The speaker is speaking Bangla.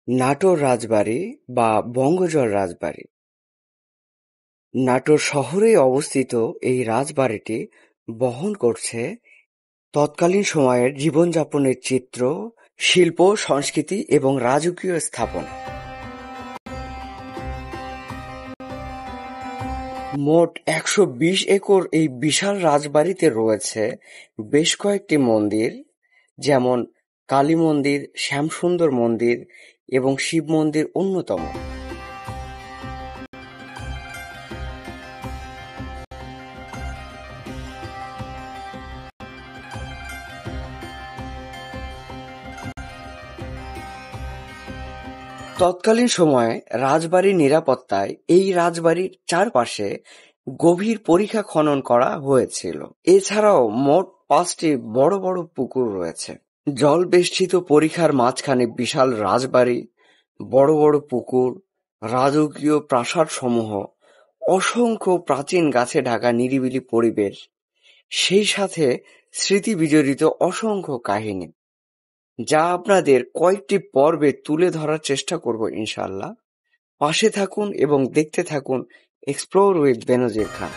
নাটোর রাজবাড়ি বা বঙ্গজল রাজবাড়ি। নাটোর শহরে অবস্থিত এই রাজবাড়িটি বহন করছে তৎকালীন সময়ের জীবনযাপনের চিত্র, শিল্প, সংস্কৃতি এবং রাজকীয় স্থাপনা। মোট ১২০ একর এই বিশাল রাজবাড়িতে রয়েছে বেশ কয়েকটি মন্দির, যেমন কালী মন্দির, শ্যামসুন্দর মন্দির এবং শিব মন্দির অন্যতম। তৎকালীন সময়ে রাজবাড়ির নিরাপত্তায় এই রাজবাড়ির চারপাশে গভীর পরিখা খনন করা হয়েছিল। এছাড়াও মোট ৫টি বড় বড় পুকুর রয়েছে। জল বেষ্টিত পরিখার মাঝখানে বিশাল রাজবাড়ি, বড় বড় পুকুর, রাজকীয় প্রাসাদসমূহ, অসংখ্য প্রাচীন গাছে ঢাকা নিরিবিলি পরিবেশ, সেই সাথে স্মৃতি বিজড়িত অসংখ্য কাহিনী, যা আপনাদের কয়েকটি পর্বে তুলে ধরার চেষ্টা করব ইনশাআল্লাহ। পাশে থাকুন এবং দেখতে থাকুন এক্সপ্লোর উইথ বেনজির খান।